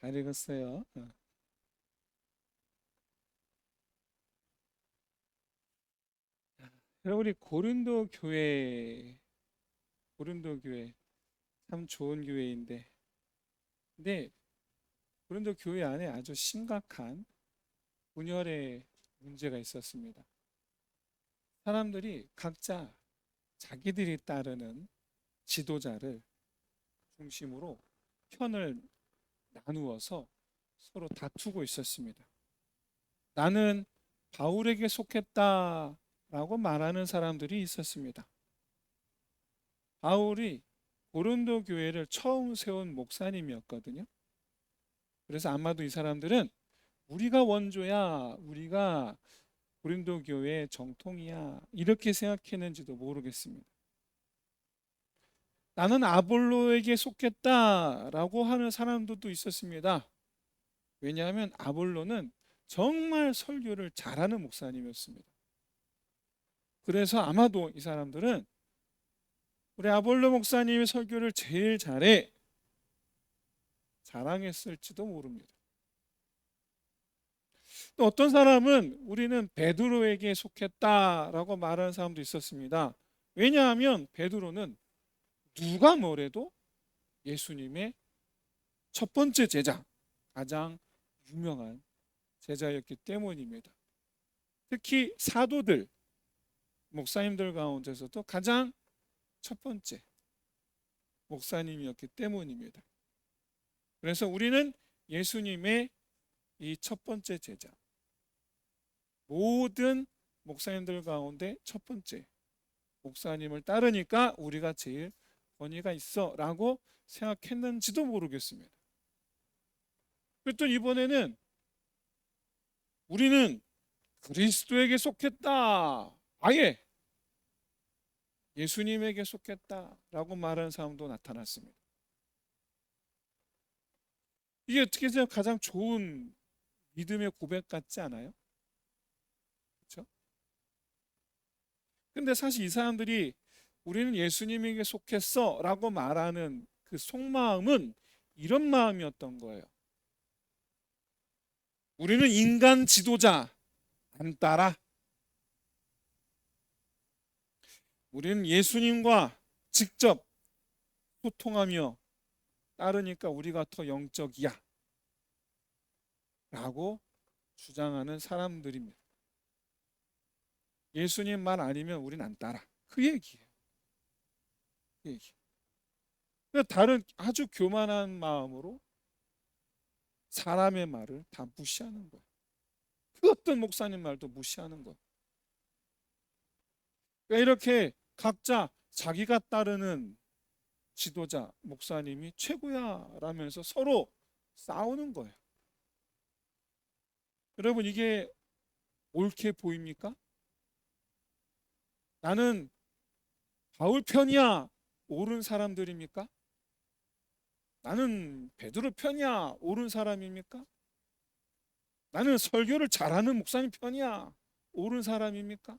잘 읽었어요. 여러분, 우리 고린도 교회 참 좋은 교회인데, 근데 고린도 교회 안에 아주 심각한 분열의 문제가 있었습니다. 사람들이 각자 자기들이 따르는 지도자를 중심으로 편을 나누어서 서로 다투고 있었습니다. 나는 바울에게 속했다라고 말하는 사람들이 있었습니다. 바울이 고린도 교회를 처음 세운 목사님이었거든요. 그래서 아마도 이 사람들은 우리가 원조야, 우리가 고린도 교회의 정통이야, 이렇게 생각했는지도 모르겠습니다. 나는 아볼로에게 속했다라고 하는 사람들도 있었습니다. 왜냐하면 아볼로는 정말 설교를 잘하는 목사님이었습니다. 그래서 아마도 이 사람들은 우리 아볼로 목사님의 설교를 제일 잘해 자랑했을지도 모릅니다. 또 어떤 사람은 우리는 베드로에게 속했다라고 말하는 사람도 있었습니다. 왜냐하면 베드로는 누가 뭐래도 예수님의 첫 번째 제자, 가장 유명한 제자였기 때문입니다. 특히 사도들, 목사님들 가운데서도 가장 첫 번째 목사님이었기 때문입니다. 그래서 우리는 예수님의 이 첫 번째 제자, 모든 목사님들 가운데 첫 번째 목사님을 따르니까 우리가 제일 권위가 있어 라고 생각했는지도 모르겠습니다. 그랬더니 이번에는 우리는 그리스도에게 속했다, 아예 예수님에게 속했다라고 말하는 사람도 나타났습니다. 이게 어떻게 해서 가장 좋은 믿음의 고백 같지 않아요? 그렇죠? 근데 사실 이 사람들이 우리는 예수님에게 속했어 라고 말하는 그 속마음은 이런 마음이었던 거예요. 우리는 인간 지도자 안 따라. 우리는 예수님과 직접 소통하며 따르니까 우리가 더 영적이야 라고 주장하는 사람들입니다. 예수님 말 아니면 우린 안 따라. 그 얘기예요. 그 얘기. 다른 아주 교만한 마음으로 사람의 말을 다 무시하는 거예요. 그 어떤 목사님 말도 무시하는 거예요. 그러니까 이렇게 각자 자기가 따르는 지도자, 목사님이 최고야 라면서 서로 싸우는 거예요. 여러분, 이게 옳게 보입니까? 나는 바울 편이야 옳은 사람들입니까? 나는 베드로 편이야 옳은 사람입니까? 나는 설교를 잘하는 목사님 편이야 옳은 사람입니까?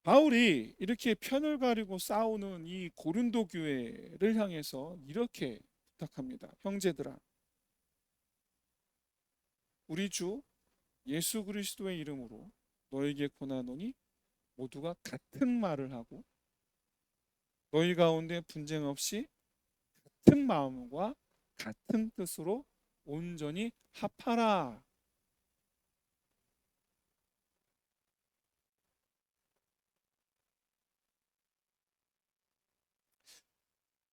바울이 이렇게 편을 가리고 싸우는 이 고린도 교회를 향해서 이렇게 부탁합니다. 형제들아, 우리 주 예수 그리스도의 이름으로 너에게 권하노니 모두가 같은 말을 하고 너희 가운데 분쟁 없이 같은 마음과 같은 뜻으로 온전히 합하라.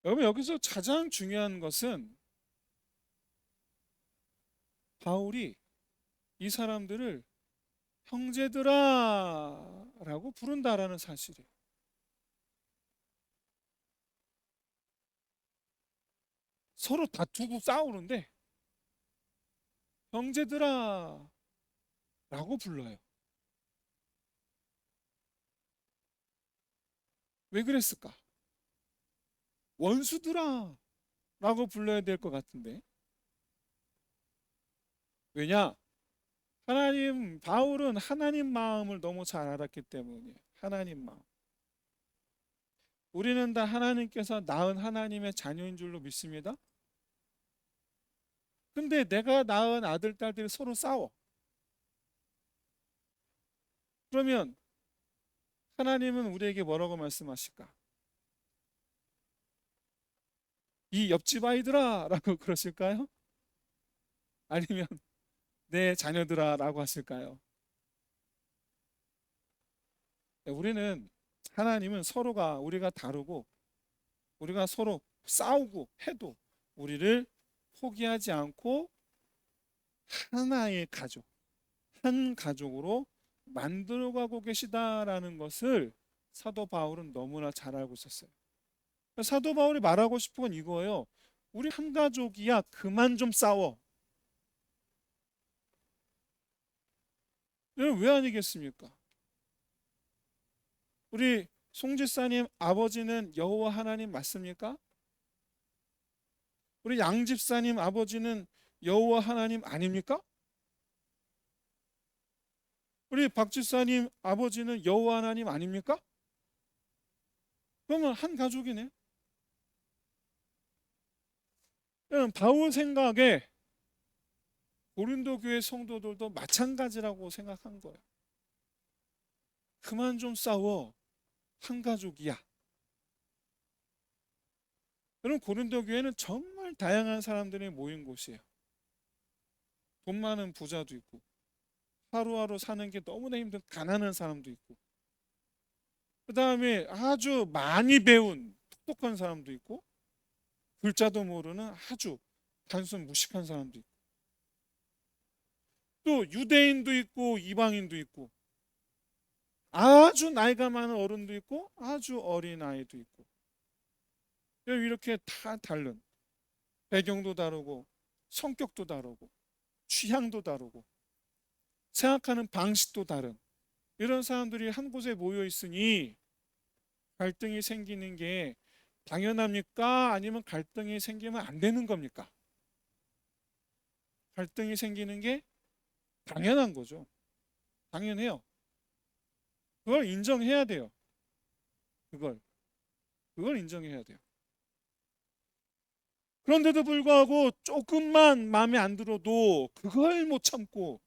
여러분, 여기서 가장 중요한 것은 바울이 이 사람들을 형제들아 라고 부른다라는 사실이에요. 서로 다투고 싸우는데 형제들아 라고 불러요. 왜 그랬을까? 원수들아 라고 불러야 될 것 같은데. 왜냐? 바울은 하나님 마음을 너무 잘 알았기 때문이에요. 하나님 마음. 우리는 다 하나님께서 낳은 하나님의 자녀인 줄로 믿습니다. 근데 내가 낳은 아들, 딸들이 서로 싸워. 그러면 하나님은 우리에게 뭐라고 말씀하실까? 이 옆집 아이들아 라고 그러실까요? 아니면 내 자녀들아 라고 하실까요? 우리는 하나님은 서로가 우리가 다르고 우리가 서로 싸우고 해도 우리를 포기하지 않고 하나의 가족, 한 가족으로 만들어가고 계시다라는 것을 사도 바울은 너무나 잘 알고 있었어요. 사도 바울이 말하고 싶은 건 이거예요. 우리 한 가족이야. 그만 좀 싸워. 왜 아니겠습니까? 우리 송집사님 아버지는 여호와 하나님 맞습니까? 우리 양집사님 아버지는 여호와 하나님 아닙니까? 우리 박집사님 아버지는 여호와 하나님 아닙니까? 그러면 한 가족이네. 바울 생각에 고린도 교회 성도들도 마찬가지라고 생각한 거예요. 그만 좀 싸워. 한 가족이야. 여러분, 고린도 교회는 정말 다양한 사람들이 모인 곳이에요. 돈 많은 부자도 있고 하루하루 사는 게 너무나 힘든 가난한 사람도 있고, 그 다음에 아주 많이 배운 똑똑한 사람도 있고, 글자도 모르는 아주 단순 무식한 사람도 있고, 또 유대인도 있고 이방인도 있고, 아주 나이가 많은 어른도 있고 아주 어린 아이도 있고, 이렇게 다 다른 배경도 다르고 성격도 다르고 취향도 다르고 생각하는 방식도 다른 이런 사람들이 한 곳에 모여 있으니 갈등이 생기는 게 당연합니까? 아니면 갈등이 생기면 안 되는 겁니까? 갈등이 생기는 게 당연한 거죠. 당연해요. 그걸 인정해야 돼요. 그걸 인정해야 돼요. 그런데도 불구하고 조금만 마음에 안 들어도 그걸 못 참고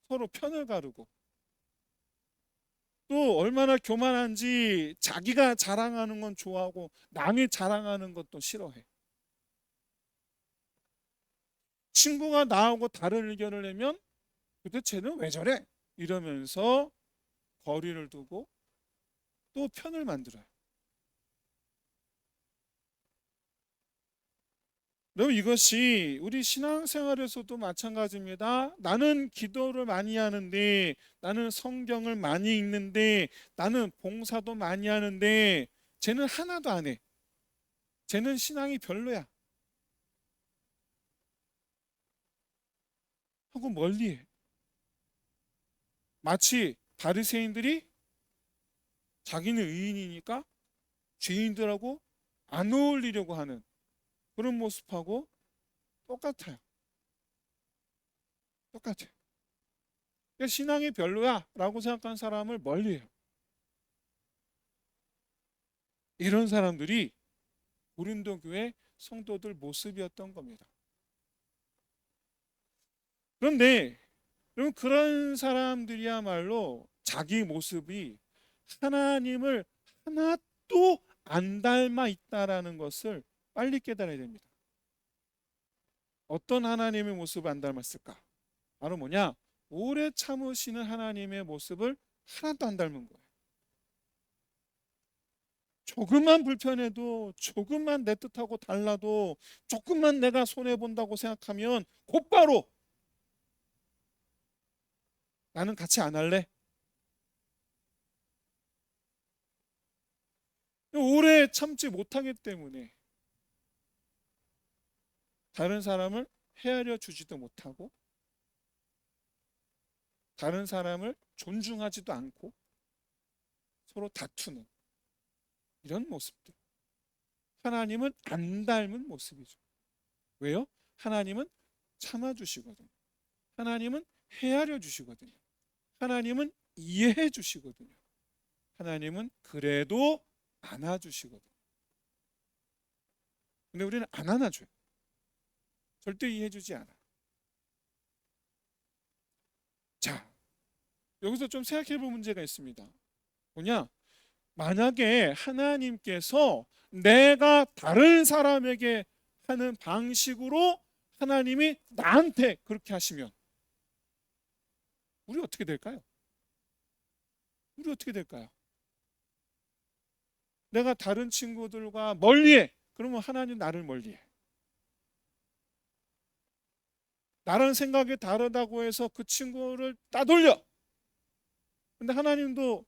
서로 편을 가르고, 또 얼마나 교만한지 자기가 자랑하는 건 좋아하고 남이 자랑하는 것도 싫어해. 친구가 나하고 다른 의견을 내면 도대체는 왜 저래? 이러면서 거리를 두고 또 편을 만들어요. 여러분, 이것이 우리 신앙생활에서도 마찬가지입니다. 나는 기도를 많이 하는데, 나는 성경을 많이 읽는데, 나는 봉사도 많이 하는데 쟤는 하나도 안 해. 쟤는 신앙이 별로야 하고 멀리해. 마치 바리새인들이 자기는 의인이니까 죄인들하고 안 어울리려고 하는 그런 모습하고 똑같아요. 똑같아요. 그러니까 신앙이 별로야 라고 생각하는 사람을 멀리해요. 이런 사람들이 고린도 교회 성도들 모습이었던 겁니다. 그런데 여러분, 그런 사람들이야말로 자기 모습이 하나님을 하나도 안 닮아 있다라는 것을 빨리 깨달아야 됩니다. 어떤 하나님의 모습을 안 닮았을까? 바로 뭐냐? 오래 참으시는 하나님의 모습을 하나도 안 닮은 거예요. 조금만 불편해도, 조금만 내 뜻하고 달라도, 조금만 내가 손해본다고 생각하면 곧바로 나는 같이 안 할래. 오래 참지 못하기 때문에 다른 사람을 헤아려 주지도 못하고 다른 사람을 존중하지도 않고 서로 다투는 이런 모습들. 하나님은 안 닮은 모습이죠. 왜요? 하나님은 참아주시거든요. 하나님은 헤아려 주시거든요. 하나님은 이해해 주시거든요. 하나님은 그래도 안아주시거든요. 근데 우리는 안 안아줘요. 절대 이해해주지 않아. 자, 여기서 좀 생각해 볼 문제가 있습니다. 뭐냐? 만약에 하나님께서 내가 다른 사람에게 하는 방식으로 하나님이 나한테 그렇게 하시면 우리 어떻게 될까요? 우리 어떻게 될까요? 내가 다른 친구들과 멀리해. 그러면 하나님 나를 멀리해. 나랑 생각이 다르다고 해서 그 친구를 따돌려. 근데 하나님도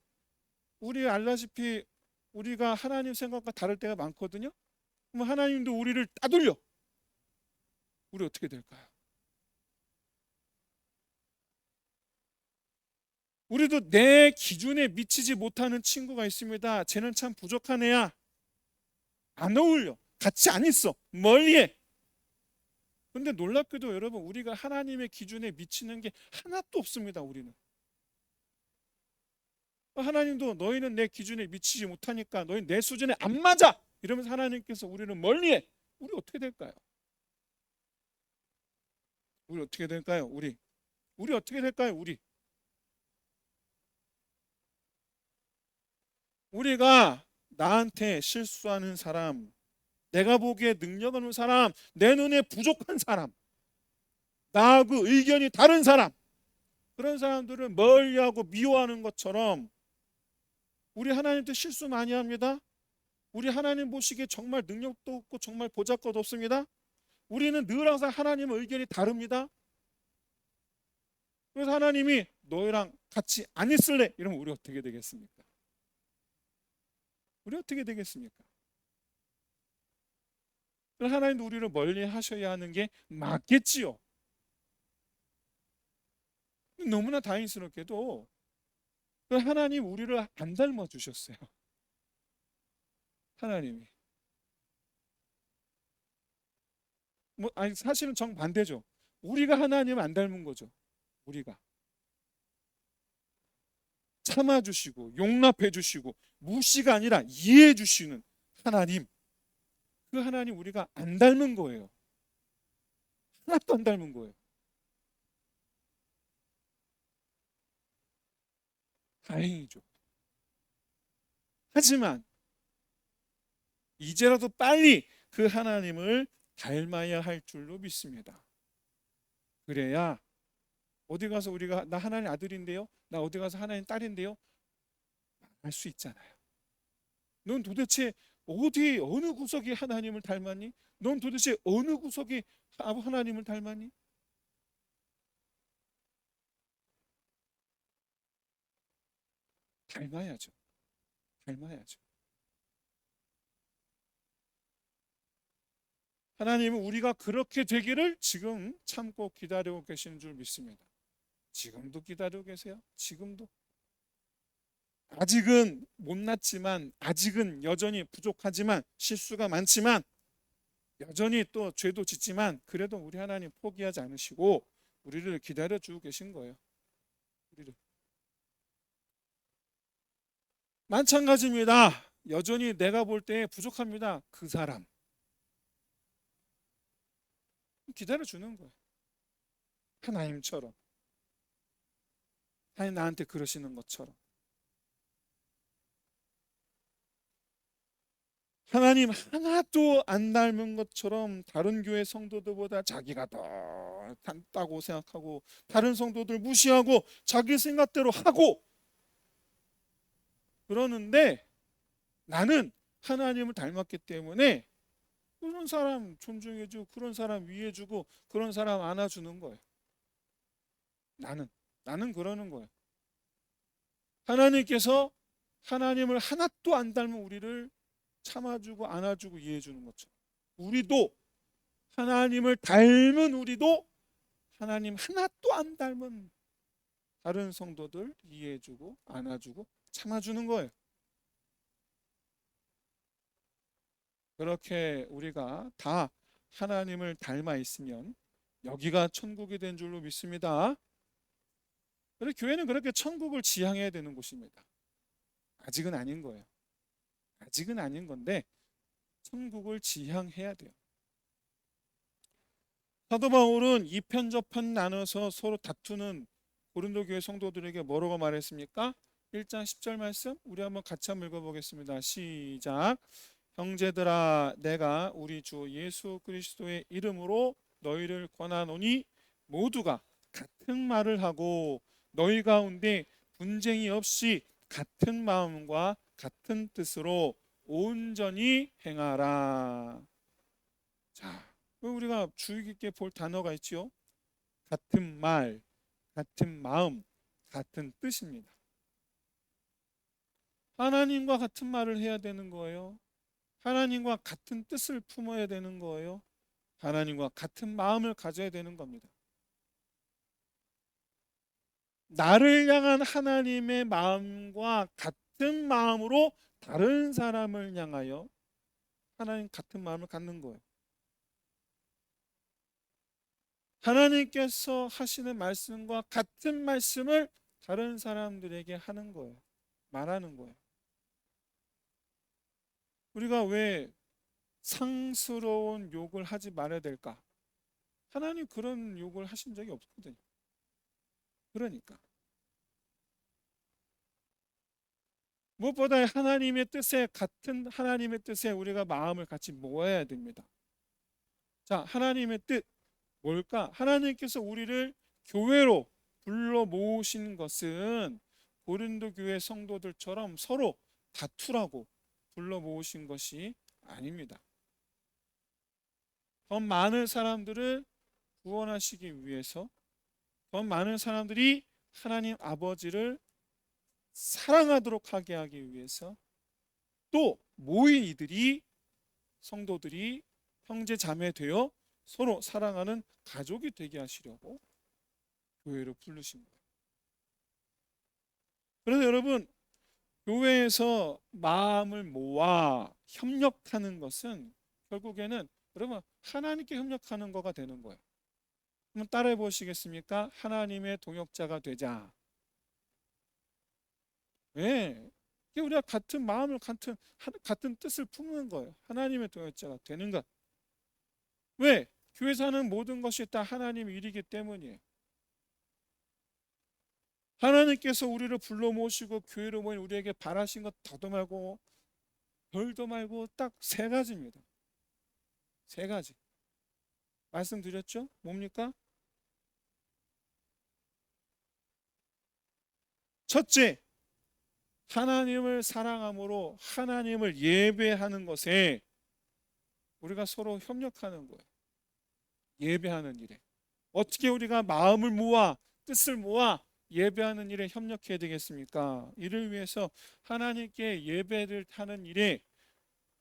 우리 알다시피 우리가 하나님 생각과 다를 때가 많거든요. 그럼 하나님도 우리를 따돌려. 우리 어떻게 될까요? 우리도 내 기준에 미치지 못하는 친구가 있습니다. 쟤는 참 부족한 애야. 안 어울려. 같이 안 있어. 멀리해. 근데 놀랍게도 여러분, 우리가 하나님의 기준에 미치는 게 하나도 없습니다. 우리는. 하나님도 너희는 내 기준에 미치지 못하니까 너희 내 수준에 안 맞아. 이러면서 하나님께서 우리는 멀리해. 우리 어떻게 될까요? 우리 어떻게 될까요? 우리 어떻게 될까요? 우리가 나한테 실수하는 사람, 내가 보기에 능력 없는 사람, 내 눈에 부족한 사람, 나하고 의견이 다른 사람, 그런 사람들을 멀리하고 미워하는 것처럼 우리 하나님도 실수 많이 합니다. 우리 하나님 보시기에 정말 능력도 없고 정말 보잘것 없습니다. 우리는 늘 항상 하나님의 의견이 다릅니다. 그래서 하나님이 너희랑 같이 안 있을래? 이러면 우리 어떻게 되겠습니까? 우리 어떻게 되겠습니까? 하나님도 우리를 멀리 하셔야 하는 게 맞겠지요. 너무나 다행스럽게도 하나님 우리를 안 닮아 주셨어요. 하나님이. 아니 사실은 정반대죠. 우리가 하나님을 안 닮은 거죠. 우리가 참아 주시고 용납해 주시고 무시가 아니라 이해해 주시는 하나님. 그 하나님 우리가 안 닮은 거예요. 하나도 안 닮은 거예요. 다행이죠. 하지만 이제라도 빨리 그 하나님을 닮아야 할 줄로 믿습니다. 그래야 어디 가서 우리가 나 하나님 아들인데요, 나 어디 가서 하나님 딸인데요 할 수 있잖아요. 넌 도대체 어느 구석이 하나님을 닮았니? 넌 도대체 어느 구석이 하나님을 닮았니? 닮아야죠. 닮아야죠. 하나님은 우리가 그렇게 되기를 지금 참고 기다리고 계시는 줄 믿습니다. 지금도 기다리고 계세요. 지금도. 아직은 못났지만, 아직은 여전히 부족하지만, 실수가 많지만, 여전히 또 죄도 짓지만, 그래도 우리 하나님 포기하지 않으시고 우리를 기다려 주고 계신 거예요. 우리를. 마찬가지입니다. 여전히 내가 볼 때 부족합니다. 그 사람 기다려 주는 거예요. 하나님처럼. 하나님 나한테 그러시는 것처럼. 하나님 하나도 안 닮은 것처럼 다른 교회 성도들보다 자기가 더 닮다고 생각하고 다른 성도들 무시하고 자기 생각대로 하고 그러는데 나는 하나님을 닮았기 때문에 그런 사람 존중해주고 그런 사람 위해주고 그런 사람 안아주는 거예요. 나는 그러는 거예요. 하나님께서 하나님을 하나도 안 닮은 우리를 참아주고 안아주고 이해해주는 것처럼 우리도 하나님을 닮은 우리도 하나님 하나도 안 닮은 다른 성도들 이해해주고 안아주고 참아주는 거예요. 그렇게 우리가 다 하나님을 닮아 있으면 여기가 천국이 된 줄로 믿습니다. 그래서 교회는 그렇게 천국을 지향해야 되는 곳입니다. 아직은 아닌 거예요. 아직은 아닌 건데 천국을 지향해야 돼요. 사도 바울은 이 편 저 편 나눠서 서로 다투는 고린도 교회 성도들에게 뭐라고 말했습니까? 1장 10절 말씀 우리 한번 같이 한번 읽어보겠습니다. 시작. 형제들아 내가 우리 주 예수 그리스도의 이름으로 너희를 권하노니 모두가 같은 말을 하고 너희 가운데 분쟁이 없이 같은 마음과 같은 뜻으로 온전히 행하라. 자, 우리가 주의 깊게 볼 단어가 있지요. 같은 말, 같은 마음, 같은 뜻입니다. 하나님과 같은 말을 해야 되는 거예요. 하나님과 같은 뜻을 품어야 되는 거예요. 하나님과 같은 마음을 가져야 되는 겁니다. 나를 향한 하나님의 마음과 같은 마음으로 다른 사람을 향하여 하나님 같은 마음을 갖는 거예요. 하나님께서 하시는 말씀과 같은 말씀을 다른 사람들에게 하는 거예요. 말하는 거예요. 우리가 왜 상스러운 욕을 하지 말아야 될까? 하나님 그런 욕을 하신 적이 없거든요. 그러니까 무엇보다 하나님의 뜻에 같은 하나님의 뜻에 우리가 마음을 같이 모아야 됩니다. 자, 하나님의 뜻 뭘까? 하나님께서 우리를 교회로 불러 모으신 것은 고린도 교회 성도들처럼 서로 다투라고 불러 모으신 것이 아닙니다. 더 많은 사람들을 구원하시기 위해서 더 많은 사람들이 하나님 아버지를 사랑하도록 하게 하기 위해서 또 모인 이들이 성도들이 형제 자매 되어 서로 사랑하는 가족이 되게 하시려고 교회로 부르신 거예요. 그래서 여러분 교회에서 마음을 모아 협력하는 것은 결국에는 여러분 하나님께 협력하는 거가 되는 거예요. 한번 따라해 보시겠습니까? 하나님의 동역자가 되자. 왜? 이게 우리가 같은 마음을 같은 뜻을 품는 거예요. 하나님의 동역자가 되는 것. 왜? 교회에서 하는 모든 것이 다 하나님의 일이기 때문이에요. 하나님께서 우리를 불러 모시고 교회로 모인 우리에게 바라신 것 더도 말고 덜도 말고 딱 세 가지입니다. 세 가지. 말씀드렸죠? 뭡니까? 첫째, 하나님을 사랑함으로 하나님을 예배하는 것에 우리가 서로 협력하는 거예요. 예배하는 일에. 어떻게 우리가 마음을 모아 뜻을 모아 예배하는 일에 협력해야 되겠습니까? 이를 위해서 하나님께 예배를 하는 일에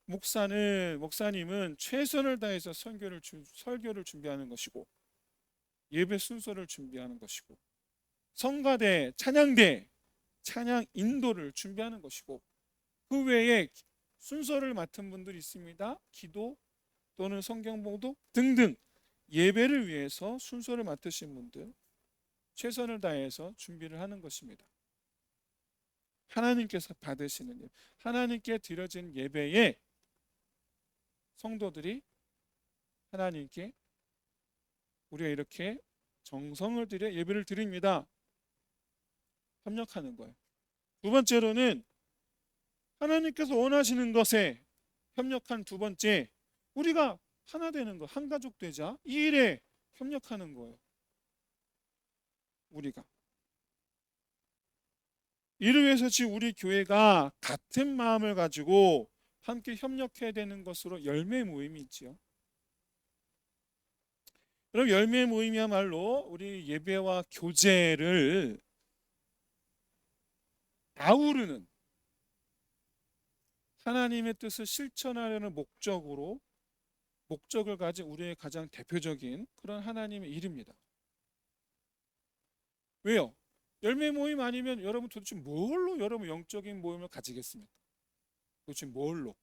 목사님은 최선을 다해서 설교를 준비하는 것이고 예배 순서를 준비하는 것이고 성가대, 찬양대, 찬양 인도를 준비하는 것이고 그 외에 순서를 맡은 분들이 있습니다. 기도 또는 성경 봉독 등등 예배를 위해서 순서를 맡으신 분들 최선을 다해서 준비를 하는 것입니다. 하나님께서 받으시는 예배, 하나님께 드려진 예배에 성도들이 하나님께 우리가 이렇게 정성을 들여 예배를 드립니다. 협력하는 거예요. 두 번째로는 하나님께서 원하시는 것에 협력한 두 번째, 우리가 하나 되는 거, 한 가족 되자. 이 일에 협력하는 거예요. 우리가 이를 위해서 지금 우리 교회가 같은 마음을 가지고 함께 협력해야 되는 것으로 열매 모임이 있지요. 그럼 열매 모임이야말로 우리 예배와 교제를 아우르는 하나님의 뜻을 실천하려는 목적을 가진 우리의 가장 대표적인 그런 하나님의 일입니다. 왜요? 열매 모임 아니면 여러분 도대체 뭘로 여러분 영적인 모임을 가지겠습니까? 도대체 뭘로?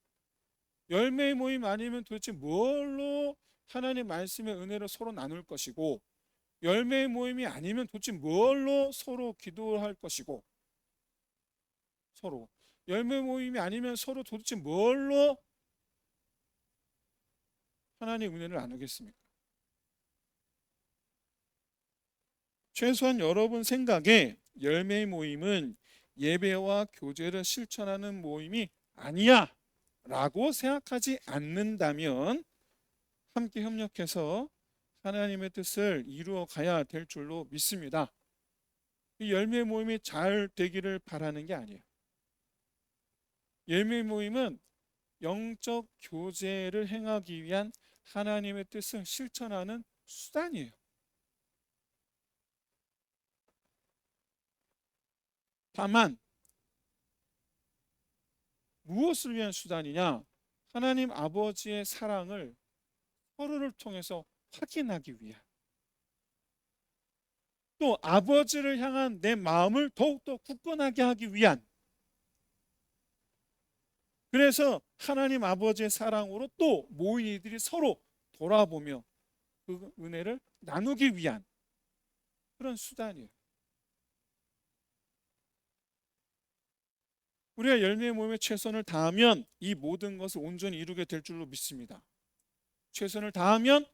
열매 모임 아니면 도대체 뭘로 하나님의 말씀의 은혜를 서로 나눌 것이고 열매 모임이 아니면 도대체 뭘로 서로 기도할 것이고 서로 열매 모임이 아니면 서로 도대체 뭘로 하나님의 은혜를 나누겠습니까? 최소한 여러분 생각에 열매 모임은 예배와 교제를 실천하는 모임이 아니야 라고 생각하지 않는다면 함께 협력해서 하나님의 뜻을 이루어 가야 될 줄로 믿습니다. 이 열매 모임이 잘 되기를 바라는 게 아니에요. 열매 모임은 영적 교제를 행하기 위한 하나님의 뜻을 실천하는 수단이에요. 다만 무엇을 위한 수단이냐? 하나님 아버지의 사랑을 서로를 통해서 확인하기 위한, 또 아버지를 향한 내 마음을 더욱더 굳건하게 하기 위한, 그래서 하나님 아버지의 사랑으로 또 모인 이들이 서로 돌아보며 그 은혜를 나누기 위한 그런 수단이에요. 우리가 열매 모임에 최선을 다하면 이 모든 것을 온전히 이루게 될 줄로 믿습니다. 최선을 다하면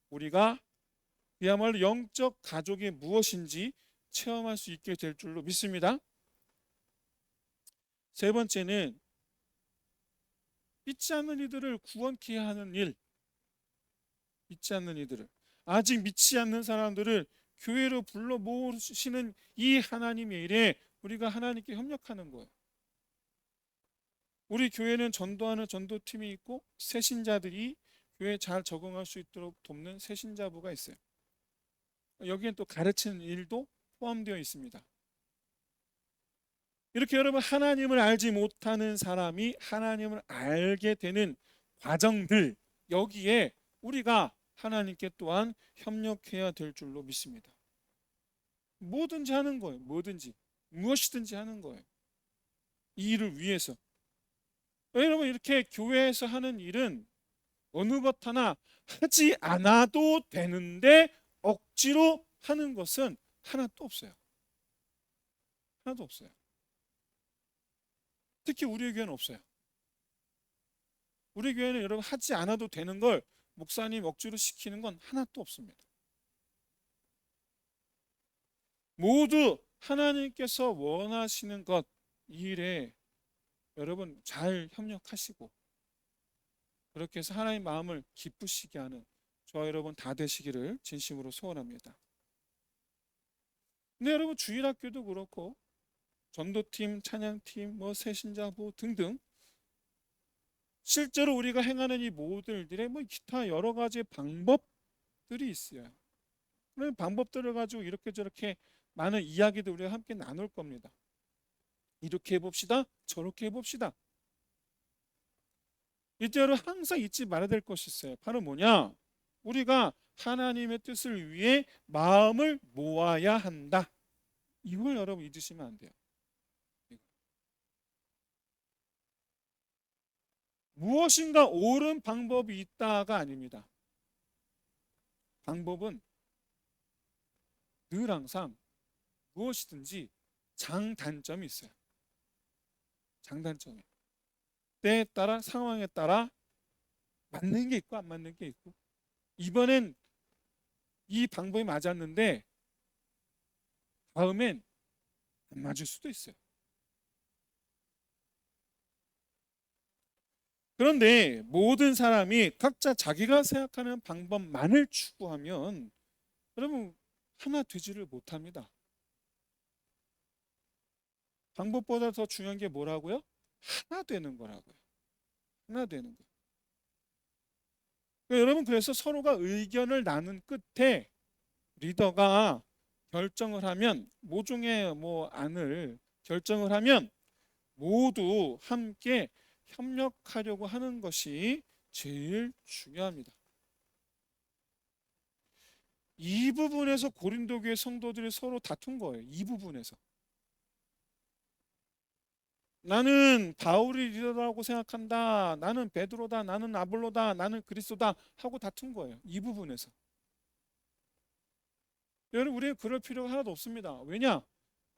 우리가 그야말로 영적 가족이 무엇인지 체험할 수 있게 될 줄로 믿습니다. 세 번째는 믿지 않는 이들을 구원케 하는 일. 믿지 않는 이들을, 아직 믿지 않는 사람들을 교회로 불러 모으시는 이 하나님의 일에 우리가 하나님께 협력하는 거예요. 우리 교회는 전도하는 전도팀이 있고 새신자들이 교회에 잘 적응할 수 있도록 돕는 새신자부가 있어요. 여기엔 또 가르치는 일도 포함되어 있습니다. 이렇게 여러분, 하나님을 알지 못하는 사람이 하나님을 알게 되는 과정들, 여기에 우리가 하나님께 또한 협력해야 될 줄로 믿습니다. 뭐든지 하는 거예요. 뭐든지, 무엇이든지 하는 거예요. 이 일을 위해서. 여러분, 이렇게 교회에서 하는 일은 어느 것 하나 하지 않아도 되는데 억지로 하는 것은 하나도 없어요. 하나도 없어요. 특히 우리 교회는 없어요. 우리 교회는 여러분, 하지 않아도 되는 걸 목사님 억지로 시키는 건 하나도 없습니다. 모두 하나님께서 원하시는 것, 이 일에 여러분 잘 협력하시고 그렇게 해서 하나님의 마음을 기쁘시게 하는 저와 여러분 다 되시기를 진심으로 소원합니다. 근데 여러분, 주일학교도 그렇고 전도팀, 찬양팀, 새신자부 등등 실제로 우리가 행하는 이 모든 일들의 기타 여러 가지 방법들이 있어요. 그런 방법들을 가지고 이렇게 저렇게 많은 이야기들 우리가 함께 나눌 겁니다. 이렇게 해봅시다, 저렇게 해봅시다. 이때로 항상 잊지 말아야 될 것이 있어요. 바로 뭐냐? 우리가 하나님의 뜻을 위해 마음을 모아야 한다. 이걸 여러분 잊으시면 안 돼요. 무엇인가 옳은 방법이 있다가 아닙니다. 방법은 늘 항상 무엇이든지 장단점이 있어요. 장단점이. 때에 따라, 상황에 따라 맞는 게 있고 안 맞는 게 있고, 이번엔 이 방법이 맞았는데 다음엔 안 맞을 수도 있어요. 그런데 모든 사람이 각자 자기가 생각하는 방법만을 추구하면 여러분 하나 되지를 못합니다. 방법보다 더 중요한 게 뭐라고요? 하나 되는 거라고요. 하나 되는 거. 여러분, 그래서 서로가 의견을 나눈 끝에 리더가 결정을 하면, 모종의 안을 결정을 하면 모두 함께 협력하려고 하는 것이 제일 중요합니다. 이 부분에서 고린도 교회 성도들이 서로 다툰 거예요. 이 부분에서. 나는 바울이 리더라고 생각한다, 나는 베드로다, 나는 아볼로다, 나는 그리스도다 하고 다툰 거예요. 이 부분에서. 여러분, 우리는 그럴 필요가 하나도 없습니다. 왜냐?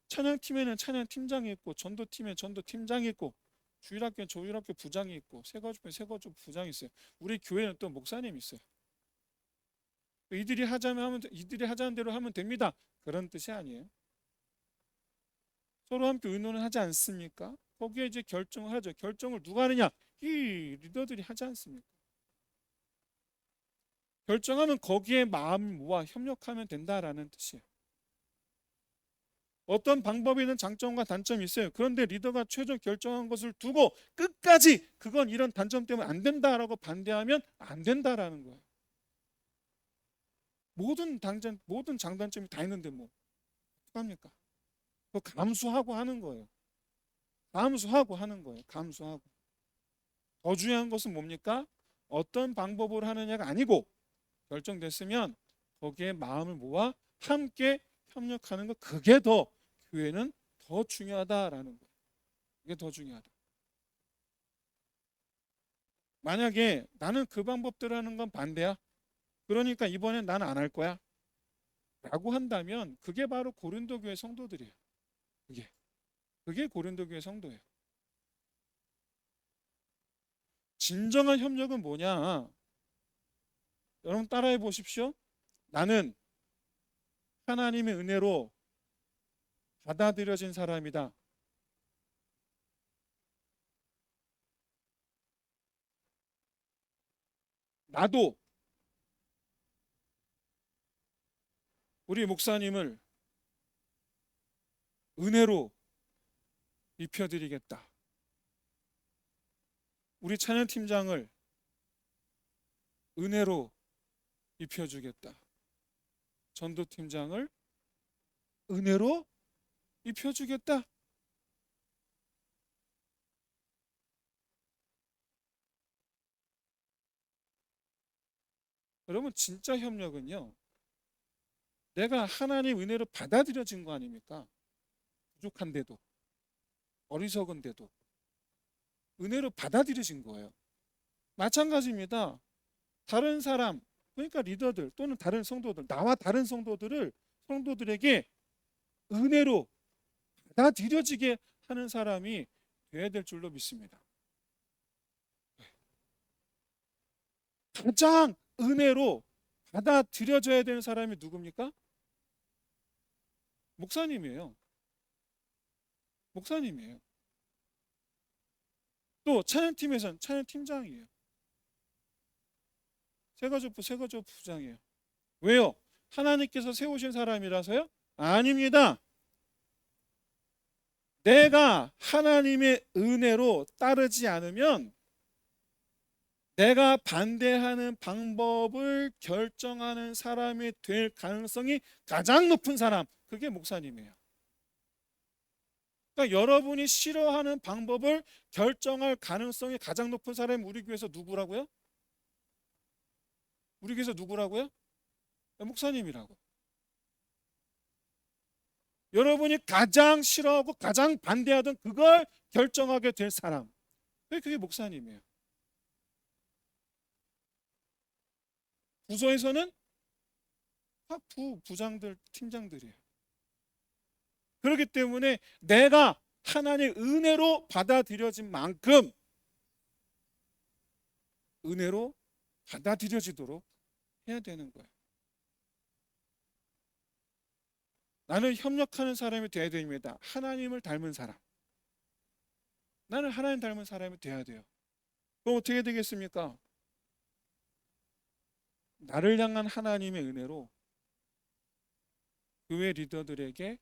찬양팀에는 찬양팀장이 있고, 전도팀에 전도팀장이 있고, 주일학교에 주일학교 부장이 있고, 세거주에 세거주 부장이 있어요. 우리 교회는 또 목사님이 있어요. 이들이 하자는 대로 하면 됩니다. 그런 뜻이 아니에요. 서로 함께 의논을 하지 않습니까? 거기에 이제 결정을 하죠. 결정을 누가 하느냐? 이 리더들이 하지 않습니까? 결정하면 거기에 마음을 모아 협력하면 된다라는 뜻이에요. 어떤 방법에는 장점과 단점이 있어요. 그런데 리더가 최종 결정한 것을 두고 끝까지 그건 이런 단점 때문에 안 된다라고 반대하면 안 된다라는 거예요. 모든 장단점이 다 있는데 뭐 어떡합니까? 그거 감수하고 하는 거예요. 감수하고 하는 거예요. 감수하고. 더 중요한 것은 뭡니까? 어떤 방법으로 하느냐가 아니고 결정됐으면 거기에 마음을 모아 함께 협력하는 것, 그게 더 교회는 더 중요하다라는 거예요. 이게 더 중요하다. 만약에 나는 그 방법대로 하는 건 반대야. 그러니까 이번엔 나는 안 할 거야. 라고 한다면 그게 바로 고린도 교회 성도들이에요. 그게 고린도 교회 성도예요. 진정한 협력은 뭐냐? 여러분 따라해 보십시오. 나는 하나님의 은혜로 받아들여진 사람이다. 나도 우리 목사님을 은혜로 입혀드리겠다. 우리 찬양팀장을 은혜로 입혀주겠다. 전도팀장을 은혜로 입혀주겠다. 여러분 진짜 협력은요, 내가 하나님 은혜로 받아들여진 거 아닙니까? 부족한데도, 어리석은데도 은혜로 받아들여진 거예요. 마찬가지입니다. 다른 사람, 그러니까 리더들 또는 다른 성도들, 나와 다른 성도들에게 은혜로 받아들여지게 하는 사람이 되어야 될 줄로 믿습니다. 가장 은혜로 받아들여져야 되는 사람이 누굽니까? 목사님이에요. 목사님이에요. 또 찬양팀에서는 찬양팀장이에요. 세거조 부장이에요. 왜요? 하나님께서 세우신 사람이라서요? 아닙니다. 내가 하나님의 은혜로 따르지 않으면 내가 반대하는 방법을 결정하는 사람이 될 가능성이 가장 높은 사람, 그게 목사님이에요. 그러니까 여러분이 싫어하는 방법을 결정할 가능성이 가장 높은 사람이 우리 교회에서 누구라고요? 우리 교회에서 누구라고요? 목사님이라고. 여러분이 가장 싫어하고 가장 반대하던 그걸 결정하게 될 사람, 그게 목사님이에요. 부서에서는 다 부장들, 팀장들이에요. 그렇기 때문에 내가 하나님의 은혜로 받아들여진 만큼 은혜로 받아들여지도록 해야 되는 거예요. 나는 협력하는 사람이 되어야 됩니다. 하나님을 닮은 사람. 나는 하나님 닮은 사람이 되어야 돼요. 그럼 어떻게 되겠습니까? 나를 향한 하나님의 은혜로 교회 리더들에게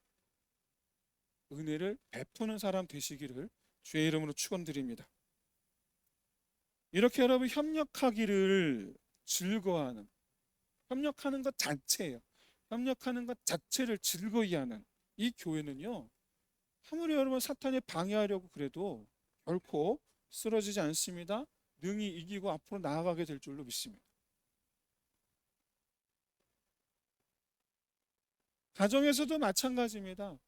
은혜를 베푸는 사람 되시기를 주의 이름으로 축원드립니다. 이렇게 여러분 협력하기를 즐거워하는, 협력하는 것 자체예요. 협력하는 것 자체를 즐거이 하는 이 교회는요, 아무리 여러분 사탄이 방해하려고 그래도 결코 쓰러지지 않습니다. 능히 이기고 앞으로 나아가게 될 줄로 믿습니다. 가정에서도 마찬가지입니다.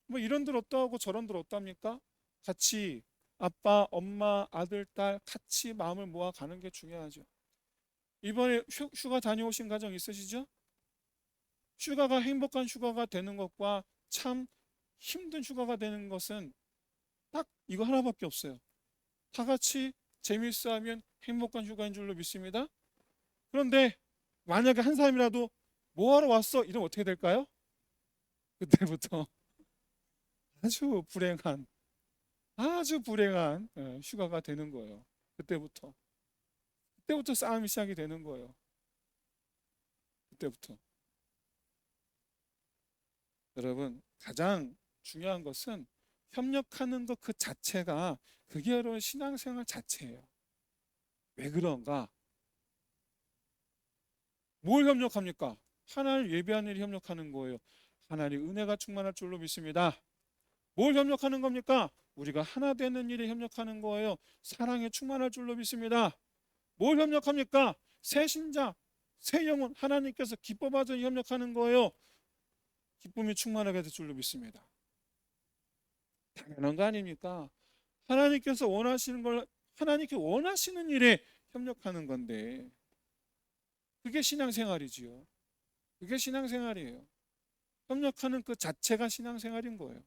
뭐 이런들 어떠하고 저런들 어떠합니까? 같이 아빠, 엄마, 아들, 딸 같이 마음을 모아 가는 게 중요하죠. 이번에 휴가 다녀오신 가정 있으시죠? 휴가가 행복한 휴가가 되는 것과 참 힘든 휴가가 되는 것은 딱 이거 하나밖에 없어요. 다 같이 재밌어하면 행복한 휴가인 줄로 믿습니다. 그런데 만약에 한 사람이라도 뭐하러 왔어? 이러면 어떻게 될까요? 그때부터 아주 불행한 휴가가 되는 거예요. 그때부터 싸움이 시작이 되는 거예요. 그때부터. 여러분, 가장 중요한 것은 협력하는 것 그 자체가 그게 여러분 신앙생활 자체예요. 왜 그런가? 뭘 협력합니까? 하나님 예배하는 일이 협력하는 거예요. 하나님 은혜가 충만할 줄로 믿습니다. 뭘 협력하는 겁니까? 우리가 하나 되는 일에 협력하는 거예요. 사랑에 충만할 줄로 믿습니다. 뭘 협력합니까? 새 신자, 새 영혼, 하나님께서 기뻐 받아 협력하는 거예요. 기쁨이 충만하게 될 줄로 믿습니다. 당연한 거 아닙니까? 하나님께서 원하시는 걸 하나님께 원하시는 일에 협력하는 건데 그게 신앙생활이지요. 그게 신앙생활이에요. 협력하는 그 자체가 신앙생활인 거예요.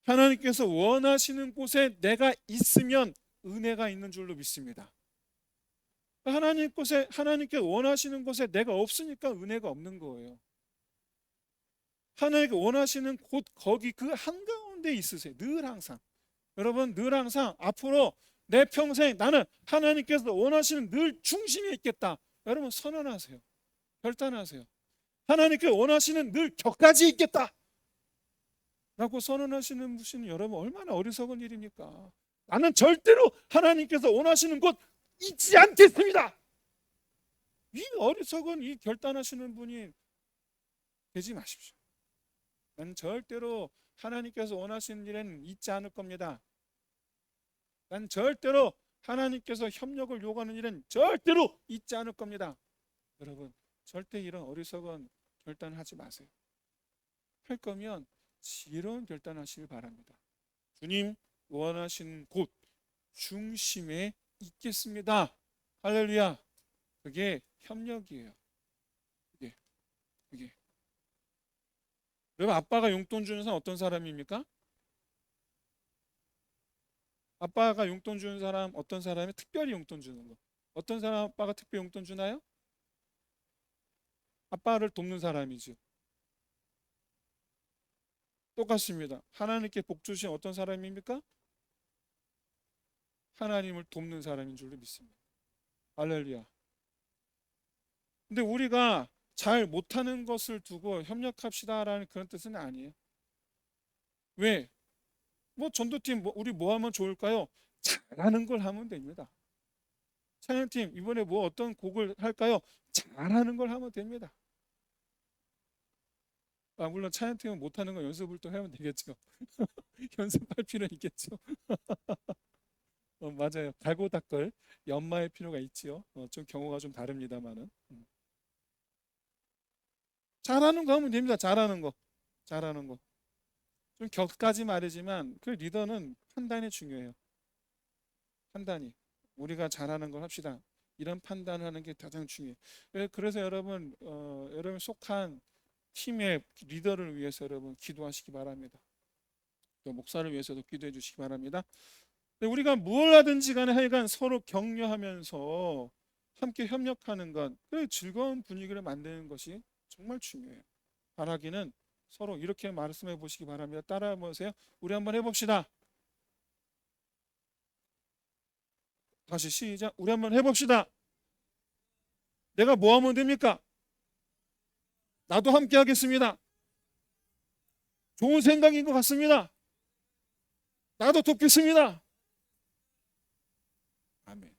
하나님께서 원하시는 곳에 내가 있으면 은혜가 있는 줄로 믿습니다. 하나님께 원하시는 곳에 내가 없으니까 은혜가 없는 거예요. 하나님께 원하시는 곳 거기 그 한가운데 있으세요. 늘 항상. 여러분 늘 항상 앞으로 내 평생 나는 하나님께서 원하시는 늘 중심에 있겠다. 여러분 선언하세요. 결단하세요. 하나님께 원하시는 늘 격까지 있겠다 라고 선언하시는 분은 여러분 얼마나 어리석은 일입니까? 나는 절대로 하나님께서 원하시는 곳 있지 않겠습니다. 이 어리석은 이 결단하시는 분이 되지 마십시오. 나는 절대로 하나님께서 원하시는 일에는 있지 않을 겁니다. 난 절대로 하나님께서 협력을 요구하는 일은 절대로 있지 않을 겁니다. 여러분 절대 이런 어리석은 결단하지 마세요. 할 거면 지혜로운 결단하시길 바랍니다. 주님 원하시는 곳 중심에 있겠습니다. 할렐루야. 그게 협력이에요. 그게. 여러분 아빠가 용돈 주는 사람 어떤 사람입니까? 아빠가 용돈 주는 사람 어떤 사람이 특별히 용돈 주는 거. 어떤 사람 아빠가 특별히 용돈 주나요? 아빠를 돕는 사람이죠. 똑같습니다. 하나님께 복 주신 어떤 사람입니까? 하나님을 돕는 사람인 줄로 믿습니다. 할렐루야. 근데 우리가 잘 못하는 것을 두고 협력합시다라는 그런 뜻은 아니에요. 왜? 뭐 전도팀 우리 뭐 하면 좋을까요? 잘하는 걸 하면 됩니다. 찬양팀 이번에 뭐 어떤 곡을 할까요? 잘하는 걸 하면 됩니다. 물론 찬양팀은 못하는 거 연습을 또 하면 되겠죠. 연습할 필요는 있겠죠. 맞아요. 갈고 닦을 연마의 필요가 있지요. 좀 경우가 좀 다릅니다만은 잘하는 거 하면 됩니다. 잘하는 거. 좀 격까지 말이지만 그 리더는 판단이 중요해요. 판단이 우리가 잘하는 걸 합시다. 이런 판단을 하는 게 가장 중요해요. 그래서 여러분 여러분 속한 팀의 리더를 위해서 여러분 기도하시기 바랍니다. 또 목사를 위해서도 기도해 주시기 바랍니다. 우리가 뭘 하든지 간에 하여간 서로 격려하면서 함께 협력하는 것, 즐거운 분위기를 만드는 것이 정말 중요해요. 바라기는 서로 이렇게 말씀해 보시기 바랍니다. 따라해 보세요. 우리 한번 해봅시다. 다시 시작. 우리 한번 해봅시다. 내가 뭐 하면 됩니까? 나도 함께 하겠습니다. 좋은 생각인 것 같습니다. 나도 돕겠습니다. 아멘.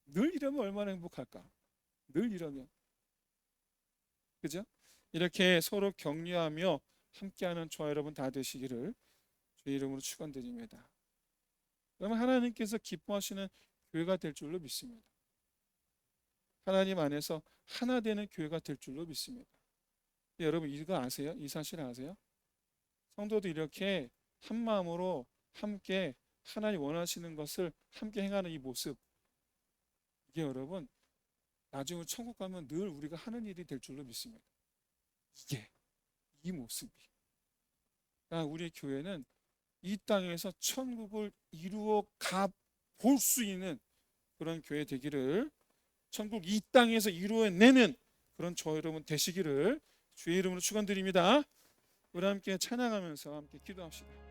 늘 이러면 얼마나 행복할까? 늘 이러면. 그죠? 이렇게 서로 격려하며 함께하는 저와 여러분 다 되시기를 주의 이름으로 축원드립니다. 그러면 하나님께서 기뻐하시는 교회가 될 줄로 믿습니다. 하나님 안에서 하나 되는 교회가 될 줄로 믿습니다. 여러분 이거 아세요? 이 사실 아세요? 성도도 이렇게 한 마음으로 함께 하나님 원하시는 것을 함께 행하는 이 모습, 이게 여러분 나중에 천국 가면 늘 우리가 하는 일이 될 줄로 믿습니다. 이 모습이 우리 교회는 이 땅에서 천국을 이루어 가 볼 수 있는 그런 교회 되기를, 천국 이 땅에서 이루어내는 그런 저 여러분 되시기를 주의 이름으로 축원드립니다. 우리 함께 찬양하면서 함께 기도합시다.